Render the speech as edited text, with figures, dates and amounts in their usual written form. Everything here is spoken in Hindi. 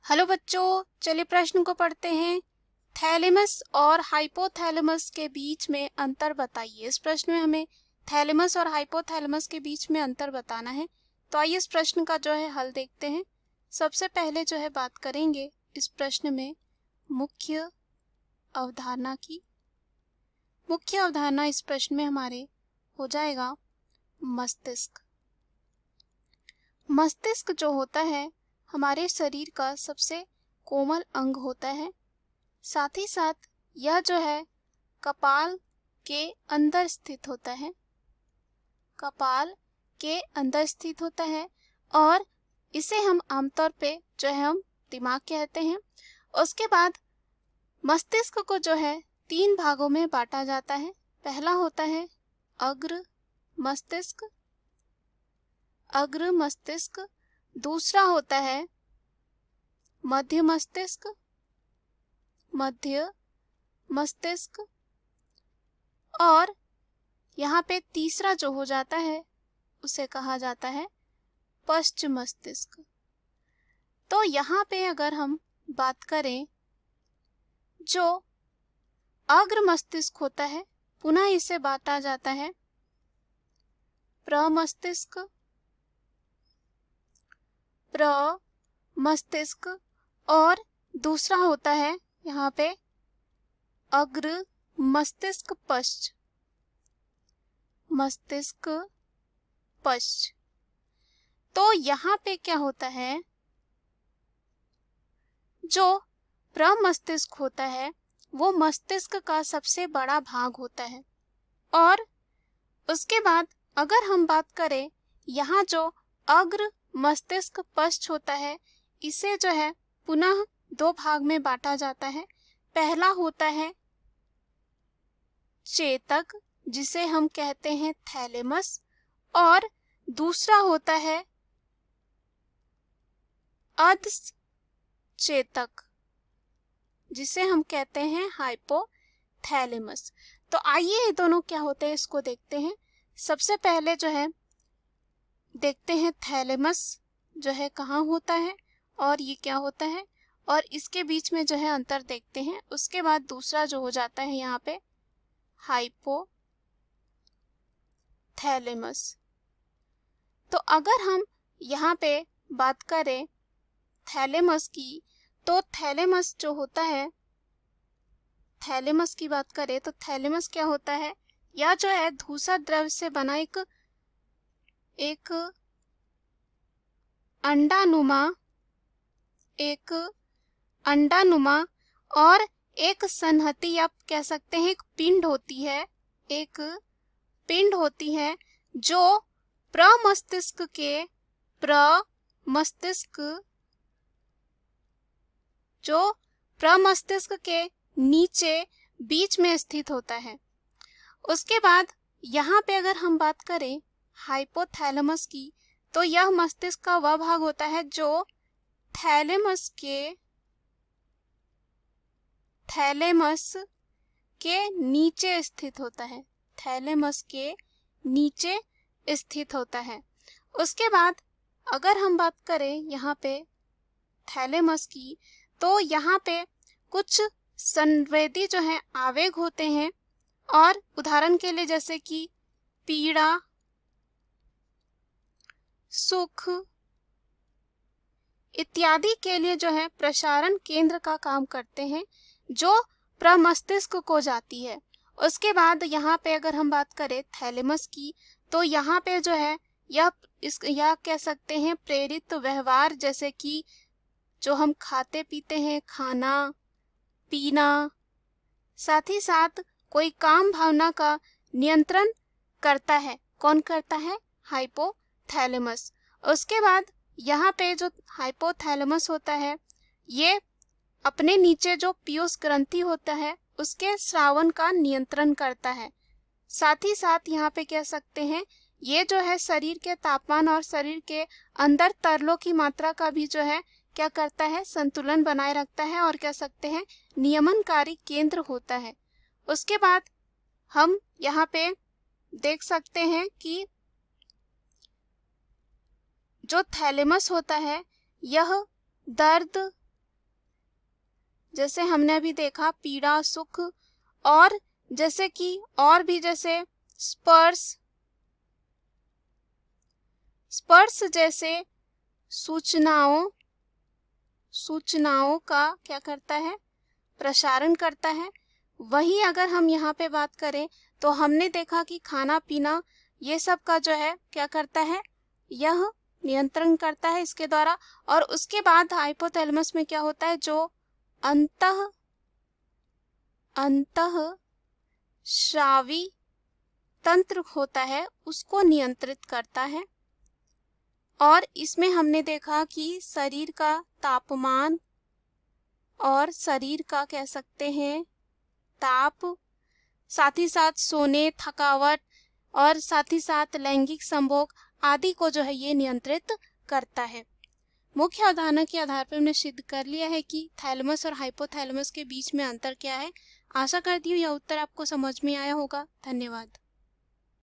हेलो बच्चों, चलिए प्रश्न को पढ़ते हैं। थैलेमस और हाइपोथैलेमस के बीच में अंतर बताइए। इस प्रश्न में हमें थैलेमस और हाइपोथैलेमस के बीच में अंतर बताना है। तो आइए इस प्रश्न का जो है हल देखते हैं। सबसे पहले जो है बात करेंगे इस प्रश्न में मुख्य अवधारणा की। मुख्य अवधारणा इस प्रश्न में हमारे हो जाएगा मस्तिष्क। मस्तिष्क जो होता है हमारे शरीर का सबसे कोमल अंग होता है। साथ ही साथ यह जो है कपाल के अंदर स्थित होता है। कपाल के अंदर स्थित होता है और इसे हम आमतौर पे जो है हम दिमाग कहते हैं। उसके बाद मस्तिष्क को जो है 3 भागों में बांटा जाता है। पहला होता है अग्र मस्तिष्क। अग्र मस्तिष्क। दूसरा होता है मध्य मस्तिष्क। मध्य मस्तिष्क। और यहाँ पे तीसरा जो हो जाता है उसे कहा जाता है पश्च मस्तिष्क। तो यहाँ पे अगर हम बात करें, जो अग्र मस्तिष्क होता है पुनः इसे बांटा जाता है प्रमस्तिष्क, प्रमस्तिष्क। और दूसरा होता है यहाँ पे अग्र मस्तिष्क पश्च, मस्तिष्क पश्च। तो यहाँ पे क्या होता है, जो प्रमस्तिष्क होता है वो मस्तिष्क का सबसे बड़ा भाग होता है। और उसके बाद अगर हम बात करें, यहाँ जो अग्र मस्तिष्क पश्च होता है इसे जो है पुनः 2 भाग में बांटा जाता है। पहला होता है चेतक जिसे हम कहते हैं थैलेमस, और दूसरा होता है अधचेतक जिसे हम कहते हैं हाइपोथैलेमस। तो आइए ये दोनों क्या होते हैं इसको देखते हैं। सबसे पहले जो है देखते हैं थैलेमस जो है कहाँ होता है और ये क्या होता है, और इसके बीच में जो है अंतर देखते हैं। उसके बाद दूसरा जो हो जाता है यहाँ पे हाइपोथैलेमस। तो अगर हम यहाँ पे बात करें थैलेमस की, तो थैलेमस जो होता है, थैलेमस की बात करें तो थैलेमस क्या होता है, यह जो है धूसर द्रव्य से बना एक अंडानुमा और एक संहति, आप कह सकते हैं एक पिंड होती है, एक पिंड होती है जो प्रमस्तिष्क के नीचे बीच में स्थित होता है। उसके बाद यहाँ पे अगर हम बात करें हाइपोथैलेमस की, तो यह मस्तिष्क का वह भाग होता है जो थैलेमस के नीचे स्थित होता है। थैलेमस के नीचे स्थित होता है। उसके बाद अगर हम बात करें यहाँ पे थैलेमस की, तो यहाँ पे कुछ संवेदी जो है आवेग होते हैं, और उदाहरण के लिए जैसे कि पीड़ा, सुख इत्यादि के लिए जो है प्रसारण केंद्र का काम करते हैं जो प्रमस्तिष्क को जाती है। उसके बाद यहाँ पे अगर हम बात करें थैलेमस की, तो यहाँ पे जो है यह कह सकते हैं प्रेरित व्यवहार, जैसे कि जो हम खाते पीते हैं, खाना पीना, साथ ही साथ कोई काम भावना का नियंत्रण करता है। कौन करता है? हाइपोथैलेमस। उसके बाद यहाँ पे जो हाइपोथैलेमस होता है ये अपने नीचे जो पीयूष ग्रंथि होता है उसके स्रावन का नियंत्रण करता है। साथ ही साथ यहाँ पे कह सकते हैं ये जो है शरीर के तापमान और शरीर के अंदर तरलों की मात्रा का भी जो है क्या करता है, संतुलन बनाए रखता है, और कह सकते हैं नियमनकारी केंद्र होता है। उसके बाद हम यहाँ पे देख सकते हैं कि जो थैलेमस होता है यह दर्द जैसे हमने अभी देखा पीड़ा, सुख, और जैसे कि और भी जैसे स्पर्श, स्पर्श जैसे सूचनाओं का क्या करता है, प्रसारण करता है। वही अगर हम यहाँ पे बात करें तो हमने देखा कि खाना पीना ये सब का जो है क्या करता है, यह नियंत्रण करता है इसके द्वारा। और उसके बाद हाइपोथैलेमस में क्या होता है, जो अंतःस्रावी तंत्र होता है उसको नियंत्रित करता है। और इसमें हमने देखा कि शरीर का तापमान और शरीर का कह सकते हैं ताप, साथ ही साथ सोने, थकावट और साथ ही साथ लैंगिक संभोग आदि को जो है ये नियंत्रित करता है। मुख्य अवधारणा के आधार पर हमने सिद्ध कर लिया है कि थैलेमस और हाइपोथैलेमस के बीच में अंतर क्या है। आशा करती हूँ यह उत्तर आपको समझ में आया होगा। धन्यवाद।